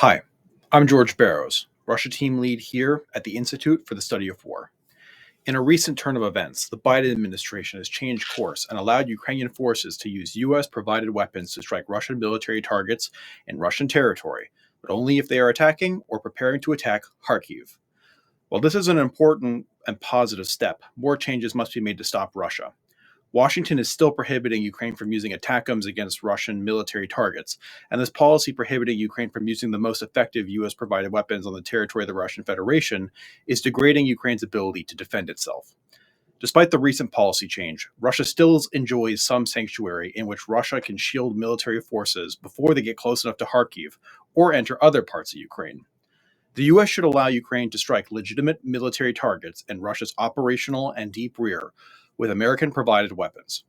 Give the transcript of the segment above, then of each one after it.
Hi, I'm George Barros, Russia team lead here at the Institute for the Study of War. In a recent turn of events, the Biden administration has changed course and allowed Ukrainian forces to use U.S. provided weapons to strike Russian military targets in Russian territory, but only if they are attacking or preparing to attack Kharkiv. While this is an important and positive step, more changes must be made to stop Russia. Washington is still prohibiting Ukraine from using ATACMS against Russian military targets, and this policy prohibiting Ukraine from using the most effective U.S. provided weapons on the territory of the Russian Federation is degrading Ukraine's ability to defend itself. Despite the recent policy change, Russia still enjoys some sanctuary in which Russia can shield military forces before they get close enough to Kharkiv or enter other parts of Ukraine. The U.S. should allow Ukraine to strike legitimate military targets in Russia's operational and deep rear with American provided weapons.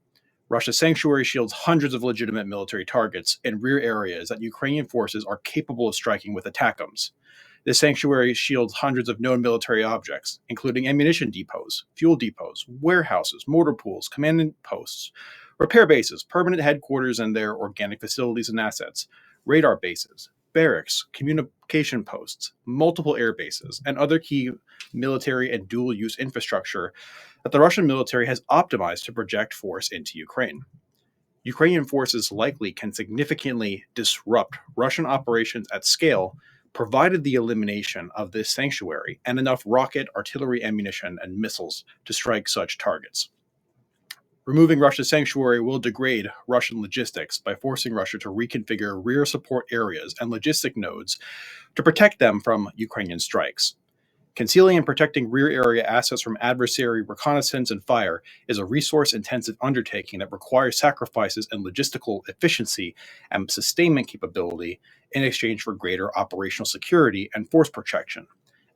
Russia's sanctuary shields hundreds of legitimate military targets in rear areas that Ukrainian forces are capable of striking with ATACMS. This sanctuary shields hundreds of known military objects, including ammunition depots, fuel depots, warehouses, mortar pools, command posts, repair bases, permanent headquarters and their organic facilities and assets, radar bases, barracks, communication posts, multiple air bases, and other key military and dual-use infrastructure that the Russian military has optimized to project force into Ukraine. Ukrainian forces likely can significantly disrupt Russian operations at scale, provided the elimination of this sanctuary and enough rocket, artillery ammunition, and missiles to strike such targets. Removing Russia's sanctuary will degrade Russian logistics by forcing Russia to reconfigure rear support areas and logistic nodes to protect them from Ukrainian strikes. Concealing and protecting rear area assets from adversary reconnaissance and fire is a resource-intensive undertaking that requires sacrifices in logistical efficiency and sustainment capability in exchange for greater operational security and force protection.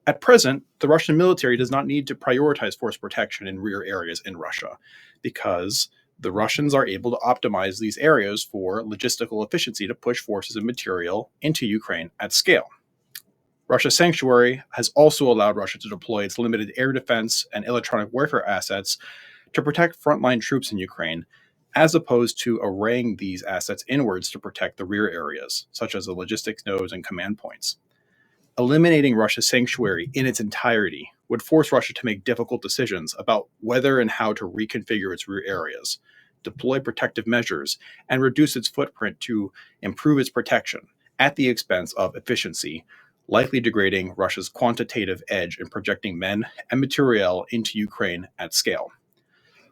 At present, the Russian military does not need to prioritize force protection in rear areas in Russia because the Russians are able to optimize these areas for logistical efficiency to push forces and material into Ukraine at scale. Russia's sanctuary has also allowed Russia to deploy its limited air defense and electronic warfare assets to protect frontline troops in Ukraine, as opposed to arraying these assets inwards to protect the rear areas, such as the logistics nodes and command points. Eliminating Russia's sanctuary in its entirety would force Russia to make difficult decisions about whether and how to reconfigure its rear areas, deploy protective measures, and reduce its footprint to improve its protection at the expense of efficiency, likely degrading Russia's quantitative edge in projecting men and materiel into Ukraine at scale.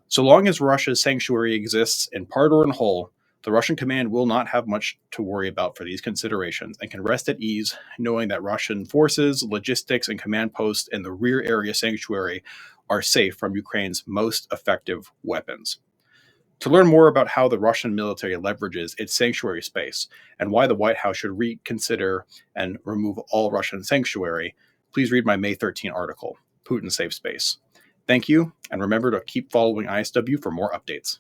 So long as Russia's sanctuary exists in part or in whole, the Russian command will not have much to worry about for these considerations and can rest at ease knowing that Russian forces, logistics, and command posts in the rear area sanctuary are safe from Ukraine's most effective weapons. To learn more about how the Russian military leverages its sanctuary space and why the White House should reconsider and remove all Russian sanctuary, please read my May 13 article, Putin Safe Space. Thank you, and remember to keep following ISW for more updates.